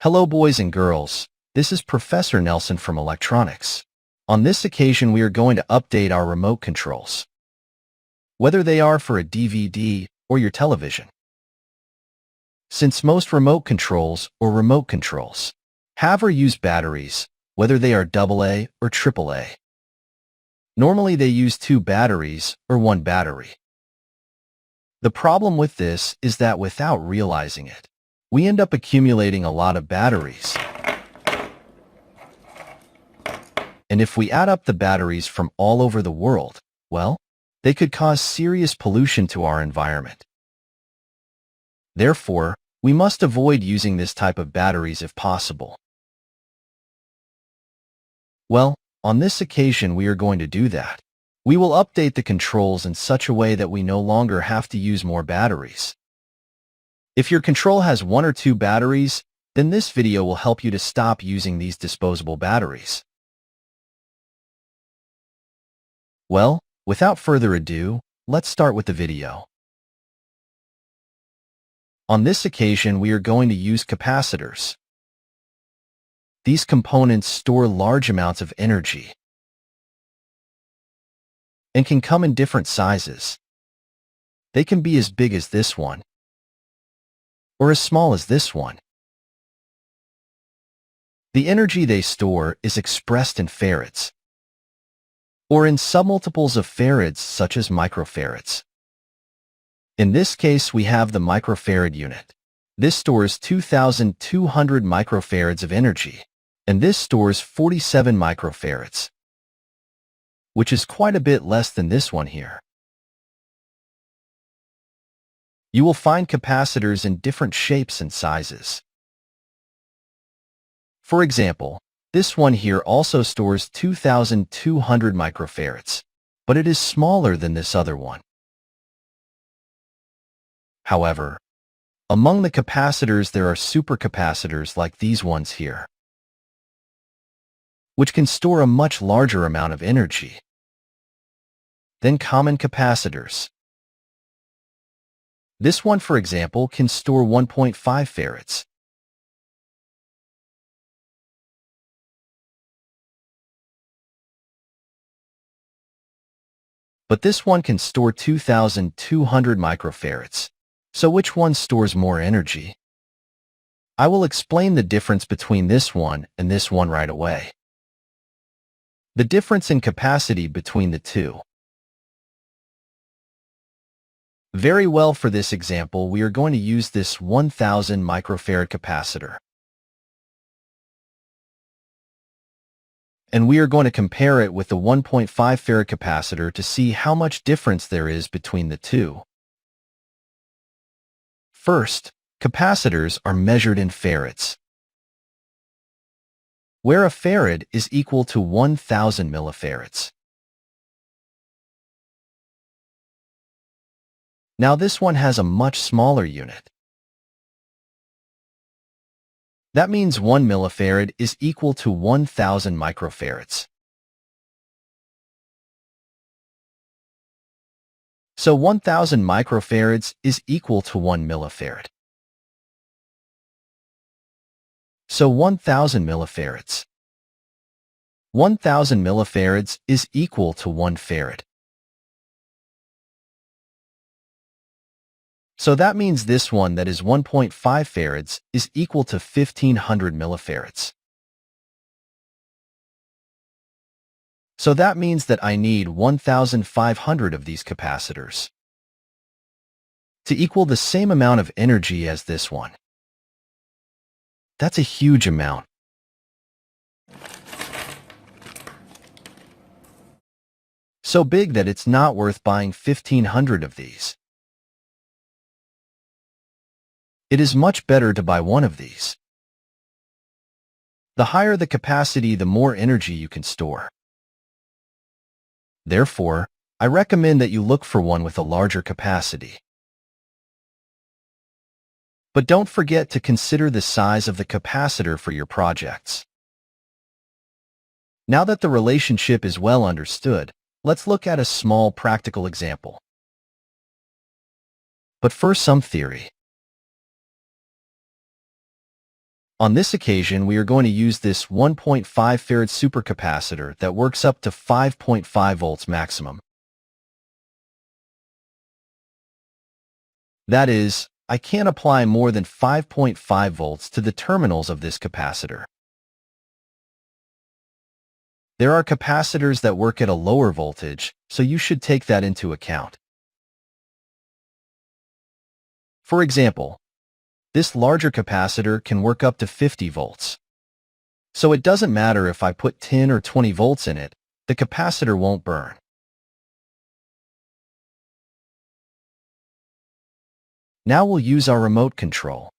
Hello boys and girls, this is Professor Nelson from Electronics. On this occasion we are going to update our remote controls, whether they are for a DVD or your television. Since most remote controls have or use batteries, whether they are AA or AAA. Normally they use 2 batteries or 1 battery. The problem with this is that without realizing it, we end up accumulating a lot of batteries. And if we add up the batteries from all over the world, well, they could cause serious pollution to our environment. Therefore, we must avoid using this type of batteries if possible. Well, on this occasion we are going to do that. We will update the controls in such a way that we no longer have to use more batteries. If your control has 1 or 2 batteries, then this video will help you to stop using these disposable batteries. Well, without further ado, let's start with the video. On this occasion, we are going to use capacitors. These components store large amounts of energy and can come in different sizes. They can be as big as this one or as small as this one. The energy they store is expressed in farads or in submultiples of farads such as microfarads. In this case, we have the microfarad unit. This stores 2,200 microfarads of energy, and this stores 47 microfarads, which is quite a bit less than this one here. You will find capacitors in different shapes and sizes. For example, this one here also stores 2,200 microfarads, but it is smaller than this other one. However, among the capacitors there are supercapacitors like these ones here, which can store a much larger amount of energy than common capacitors. This one, for example, can store 1.5 farads. But this one can store 2,200 microfarads. So which one stores more energy? I will explain the difference between this one and this one right away. The difference in capacity between the two. Very well, for this example, we are going to use this 1,000 microfarad capacitor. And we are going to compare it with the 1.5 farad capacitor to see how much difference there is between the two. First, capacitors are measured in farads, where a farad is equal to 1,000 millifarads. Now this one has a much smaller unit. That means 1 millifarad is equal to 1,000 microfarads. So 1,000 microfarads is equal to 1 millifarad. So 1,000 millifarads. 1,000 millifarads is equal to 1 farad. So that means this one that is 1.5 farads is equal to 1,500 millifarads. So that means that I need 1,500 of these capacitors to equal the same amount of energy as this one. That's a huge amount. So big that it's not worth buying 1,500 of these. It is much better to buy one of these. The higher the capacity, the more energy you can store. Therefore, I recommend that you look for one with a larger capacity. But don't forget to consider the size of the capacitor for your projects. Now that the relationship is well understood, let's look at a small practical example. But first, some theory. On this occasion, we are going to use this 1.5 farad supercapacitor that works up to 5.5 volts maximum. That is, I can't apply more than 5.5 volts to the terminals of this capacitor. There are capacitors that work at a lower voltage, so you should take that into account. For example, this larger capacitor can work up to 50 volts. So it doesn't matter if I put 10 or 20 volts in it, the capacitor won't burn. Now we'll use our remote control.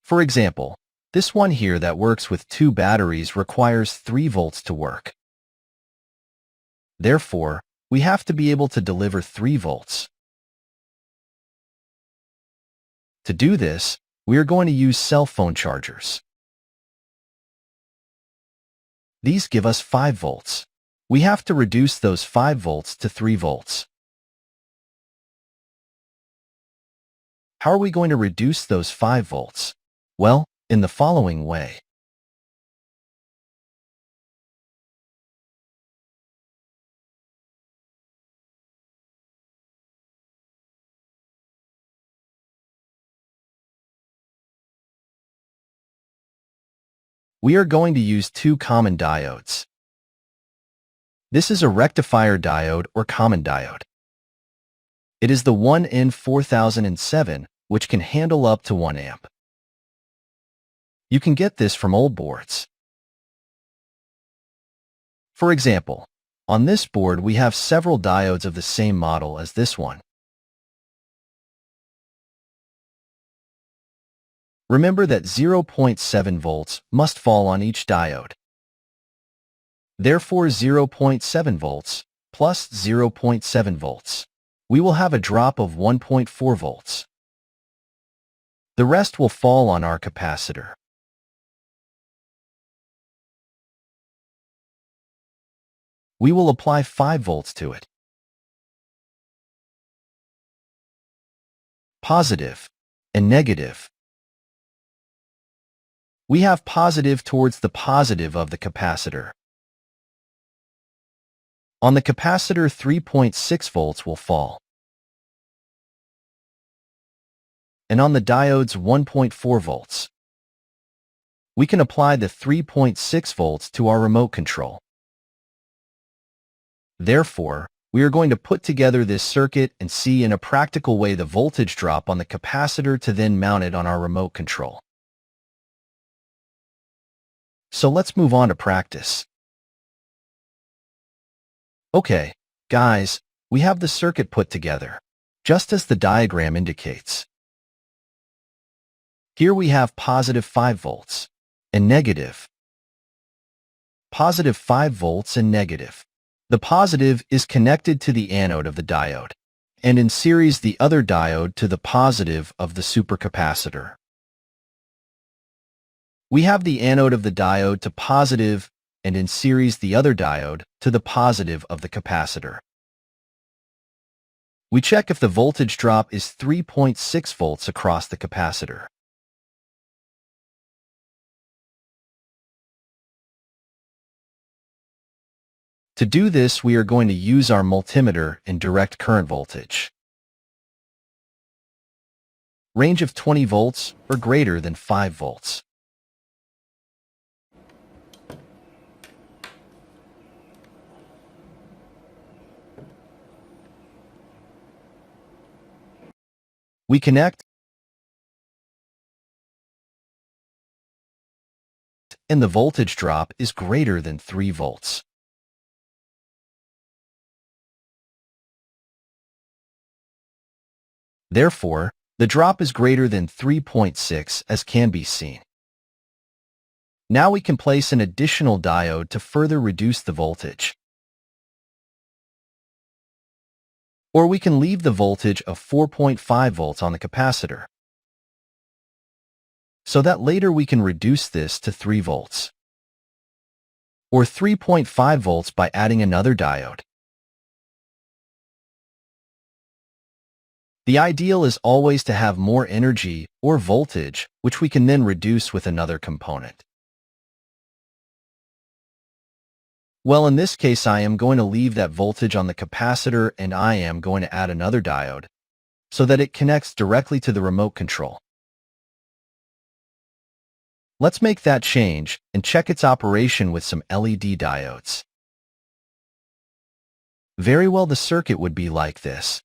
For example, this one here that works with 2 batteries requires 3 volts to work. Therefore, we have to be able to deliver 3 volts. To do this, we are going to use cell phone chargers. These give us 5 volts. We have to reduce those 5 volts to 3 volts. How are we going to reduce those 5 volts? Well, in the following way. We are going to use 2 common diodes. This is a rectifier diode or common diode. It is the 1N4007, which can handle up to 1 amp. You can get this from old boards. For example, on this board we have several diodes of the same model as this one. Remember that 0.7 volts must fall on each diode. Therefore 0.7 volts plus 0.7 volts. We will have a drop of 1.4 volts. The rest will fall on our capacitor. We will apply 5 volts to it. Positive and negative. We have positive towards the positive of the capacitor. On the capacitor, 3.6 volts will fall. And on the diodes, 1.4 volts. We can apply the 3.6 volts to our remote control. Therefore, we are going to put together this circuit and see in a practical way the voltage drop on the capacitor to then mount it on our remote control. So let's move on to practice. Okay, guys, we have the circuit put together, just as the diagram indicates. Here we have positive 5 volts and negative. Positive 5 volts and negative. The positive is connected to the anode of the diode, and in series the other diode to the positive of the supercapacitor. We have the anode of the diode to positive and in series the other diode to the positive of the capacitor. We check if the voltage drop is 3.6 volts across the capacitor. To do this, we are going to use our multimeter and direct current voltage. Range of 20 volts or greater than 5 volts. We connect, and the voltage drop is greater than 3 volts. Therefore, the drop is greater than 3.6 as can be seen. Now we can place an additional diode to further reduce the voltage. Or we can leave the voltage of 4.5 volts on the capacitor, so that later we can reduce this to 3 volts. Or 3.5 volts by adding another diode. The ideal is always to have more energy or voltage, which we can then reduce with another component. Well, in this case, I am going to leave that voltage on the capacitor and I am going to add another diode so that it connects directly to the remote control. Let's make that change and check its operation with some LED diodes. Very well, the circuit would be like this.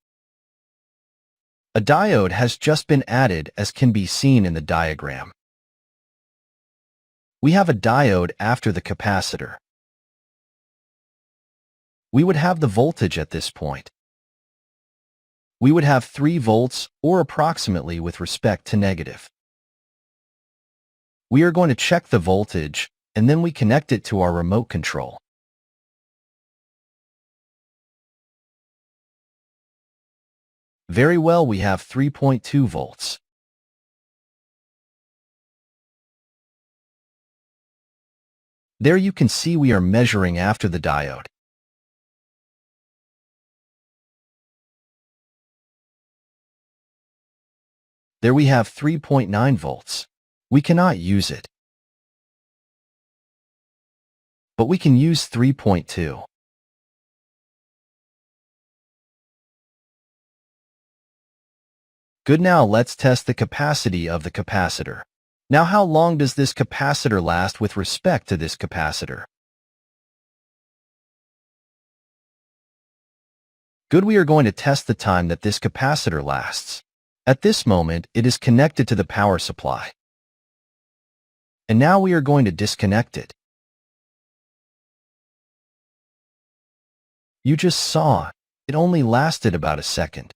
A diode has just been added, as can be seen in the diagram. We have a diode after the capacitor. We would have the voltage at this point. We would have 3 volts, or approximately with respect to negative. We are going to check the voltage, and then we connect it to our remote control. Very well, we have 3.2 volts. There you can see we are measuring after the diode. There we have 3.9 volts. We cannot use it, but we can use 3.2. Good, now let's test the capacity of the capacitor. Now, how long does this capacitor last with respect to this capacitor? Good, we are going to test the time that this capacitor lasts. At this moment, it is connected to the power supply. And now we are going to disconnect it. You just saw, it only lasted about a second.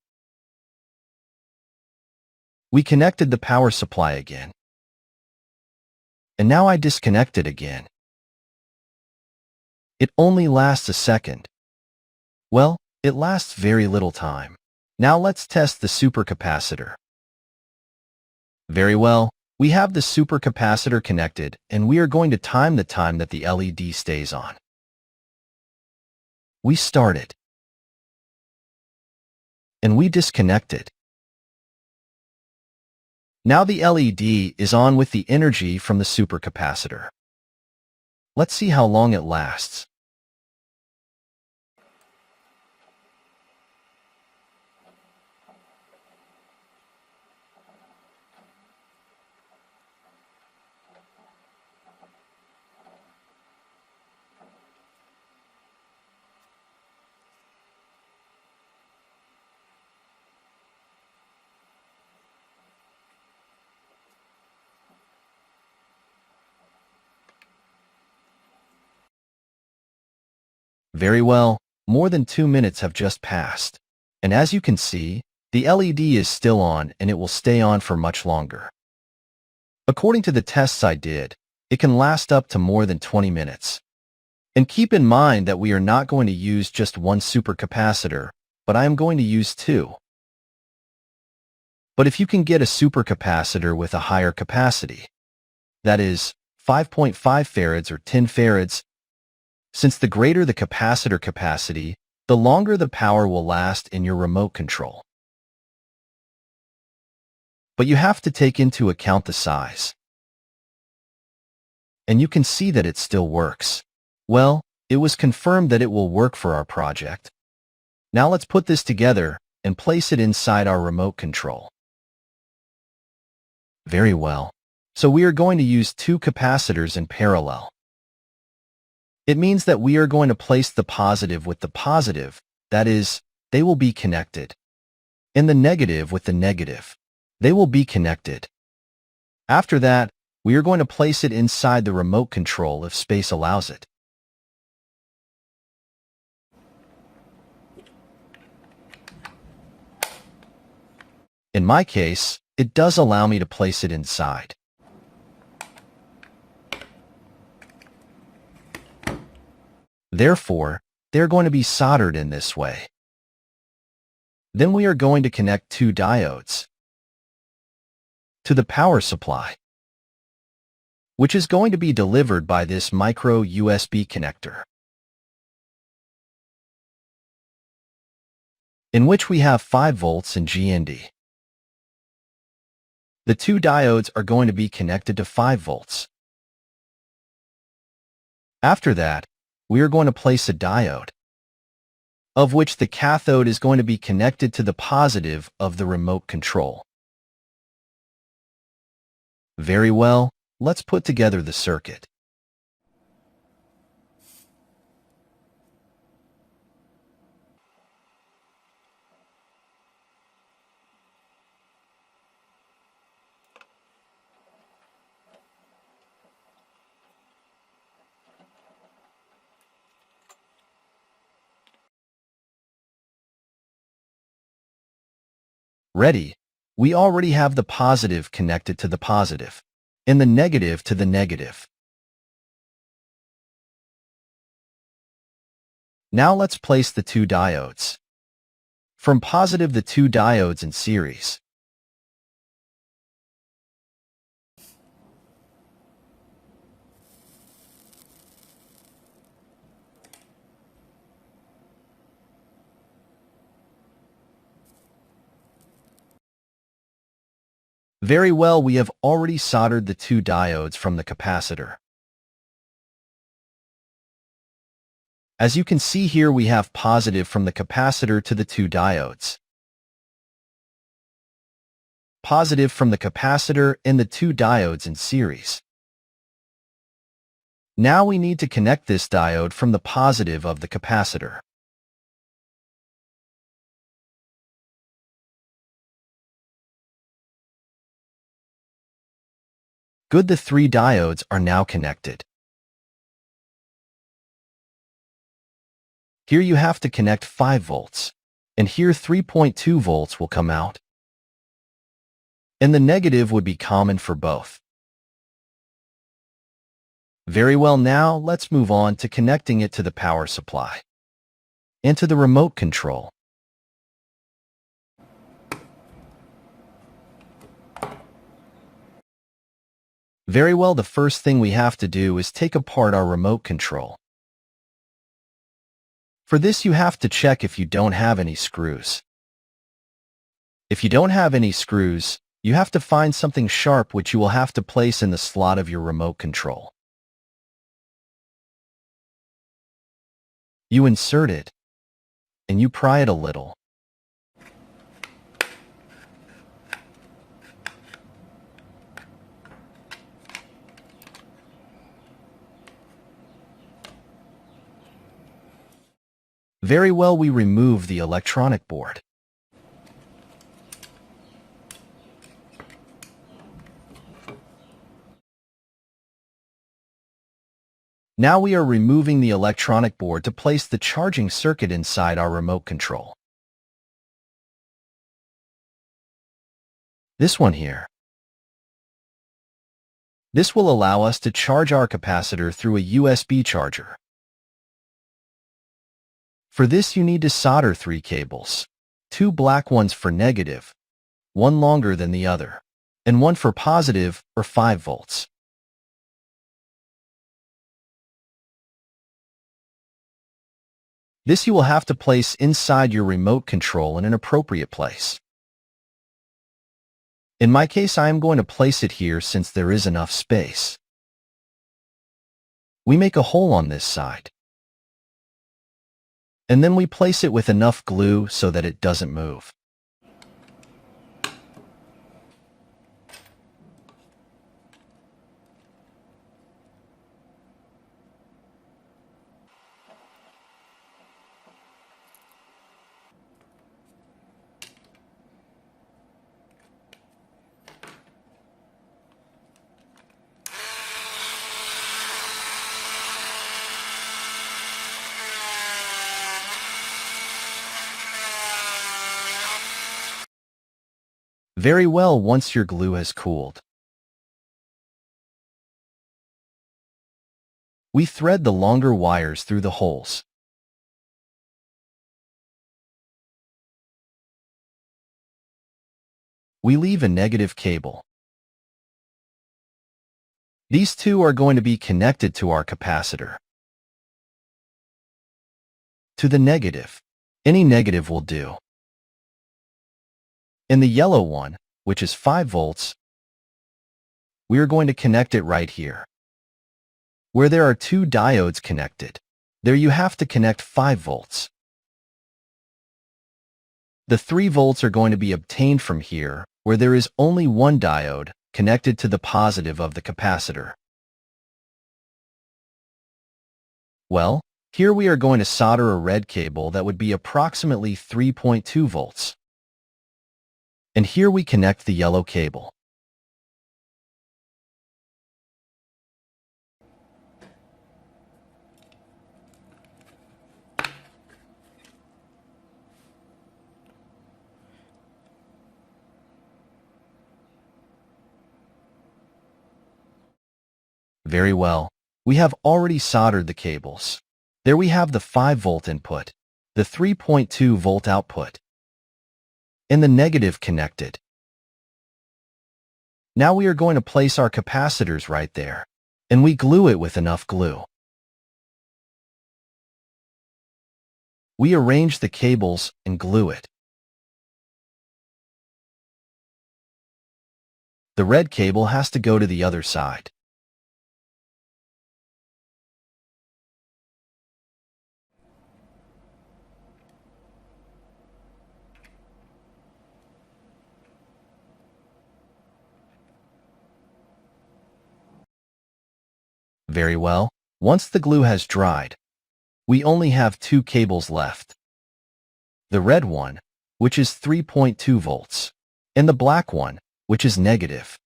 We connected the power supply again. And now I disconnect it again. It only lasts a second. Well, it lasts very little time. Now let's test the supercapacitor. Very well, we have the supercapacitor connected, and we are going to time the time that the LED stays on. We start it. And we disconnect it. Now the LED is on with the energy from the supercapacitor. Let's see how long it lasts. Very well, more than 2 minutes have just passed. And as you can see, the LED is still on and it will stay on for much longer. According to the tests I did, it can last up to more than 20 minutes. And keep in mind that we are not going to use just one supercapacitor, but I am going to use 2. But if you can get a supercapacitor with a higher capacity, that is, 5.5 farads or 10 farads, since the greater the capacitor capacity, the longer the power will last in your remote control. But you have to take into account the size. And you can see that it still works. Well, it was confirmed that it will work for our project. Now let's put this together and place it inside our remote control. Very well. So we are going to use 2 capacitors in parallel. It means that we are going to place the positive with the positive, that is, they will be connected. And the negative with the negative. They will be connected. After that, we are going to place it inside the remote control if space allows it. In my case, it does allow me to place it inside. Therefore, they're going to be soldered in this way. Then we are going to connect 2 diodes to the power supply, which is going to be delivered by this micro USB connector. in which we have 5 volts and GND. The two diodes are going to be connected to 5 volts. After that, we are going to place a diode, of which the cathode is going to be connected to the positive of the remote control. Very well, let's put together the circuit. Ready? We already have the positive connected to the positive, and the negative to the negative. Now let's place the two diodes. From positive, the two diodes in series. Very well, we have already soldered the two diodes from the capacitor. As you can see here, we have positive from the capacitor to the two diodes, positive from the capacitor and the two diodes in series. Now we need to connect this diode from the positive of the capacitor. Good, the three diodes are now connected. Here you have to connect 5 volts, and here 3.2 volts will come out. And the negative would be common for both. Very well, now let's move on to connecting it to the power supply and to the remote control. Very well, the first thing we have to do is take apart our remote control. For this, you have to check if you don't have any screws. If you don't have any screws, you have to find something sharp which you will have to place in the slot of your remote control. You insert it, and you pry it a little. Very well, we remove the electronic board. Now we are removing the electronic board to place the charging circuit inside our remote control. This one here. This will allow us to charge our capacitor through a USB charger. For this, you need to solder 3 cables, 2 black ones for negative, one longer than the other, and one for positive or 5 volts. This you will have to place inside your remote control in an appropriate place. In my case, I am going to place it here since there is enough space. We make a hole on this side, and then we place it with enough glue so that it doesn't move. Very well, once your glue has cooled, we thread the longer wires through the holes. We leave a negative cable. These two are going to be connected to our capacitor. To the negative. Any negative will do. In the yellow one, which is 5 volts, we are going to connect it right here. Where there are 2 diodes connected, there you have to connect 5 volts. The 3 volts are going to be obtained from here, where there is only 1 diode connected to the positive of the capacitor. Well, here we are going to solder a red cable that would be approximately 3.2 volts. And here we connect the yellow cable. Very well. We have already soldered the cables. There we have the 5 volt input, the 3.2 volt output, and the negative connected. Now we are going to place our capacitors right there, and we glue it with enough glue. We arrange the cables and glue it. The red cable has to go to the other side. Very well. Once the glue has dried, we only have 2 cables left. The red one, which is 3.2 volts, and the black one, which is negative.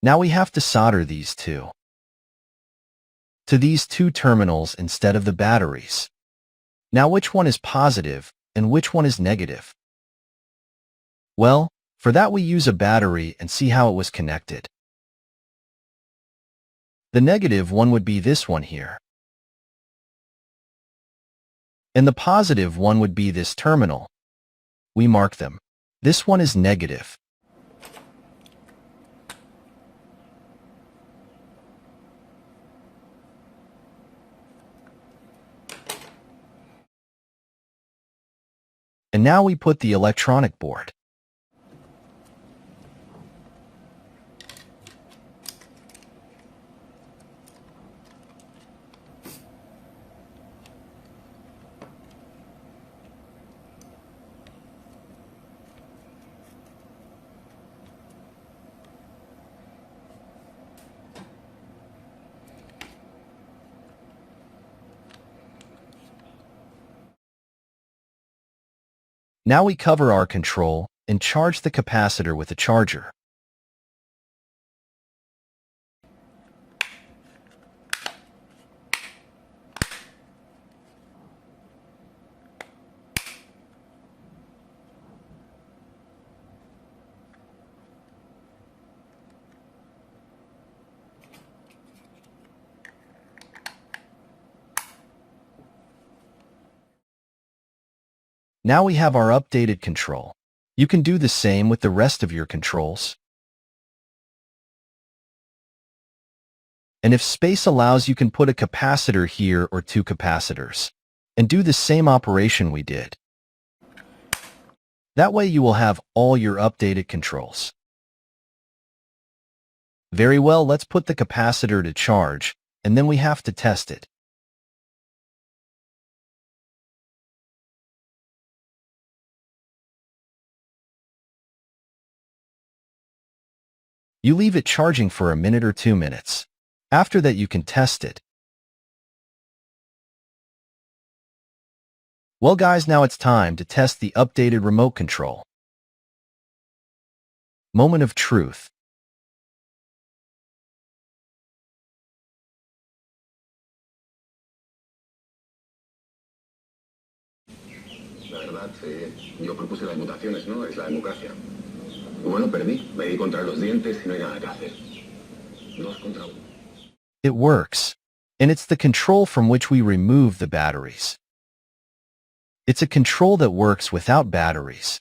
Now we have to solder these two to these 2 terminals instead of the batteries. Now which one is positive and which one is negative? Well, for that we use a battery and see how it was connected. The negative one would be this one here. And the positive one would be this terminal. We mark them. This one is negative. And now we put the electronic board. Now we cover our control and charge the capacitor with a charger. Now we have our updated control. You can do the same with the rest of your controls. And if space allows, you can put a capacitor here or 2 capacitors and do the same operation we did. That way you will have all your updated controls. Very well, let's put the capacitor to charge, and then we have to test it. You leave it charging for a minute or 2 minutes. After that, you can test it. Well guys, now it's time to test the updated remote control. Moment of truth. La verdad, yo propuse las mutaciones, ¿no? Es la democracia. Bueno, perdí. Me di contra los dientes y no hay nada que hacer. 2 contra 1. It works. And it's the control from which we remove the batteries. It's a control that works without batteries.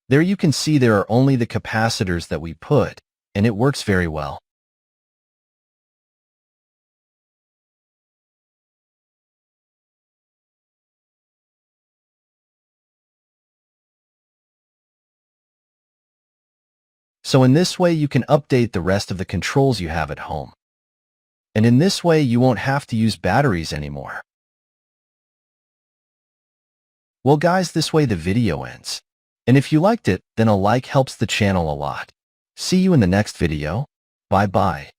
There you can see there are only the capacitors that we put, and it works very well. So in this way, you can update the rest of the controls you have at home. And in this way, you won't have to use batteries anymore. Well guys, this way the video ends. And if you liked it, then a like helps the channel a lot. See you in the next video. Bye bye.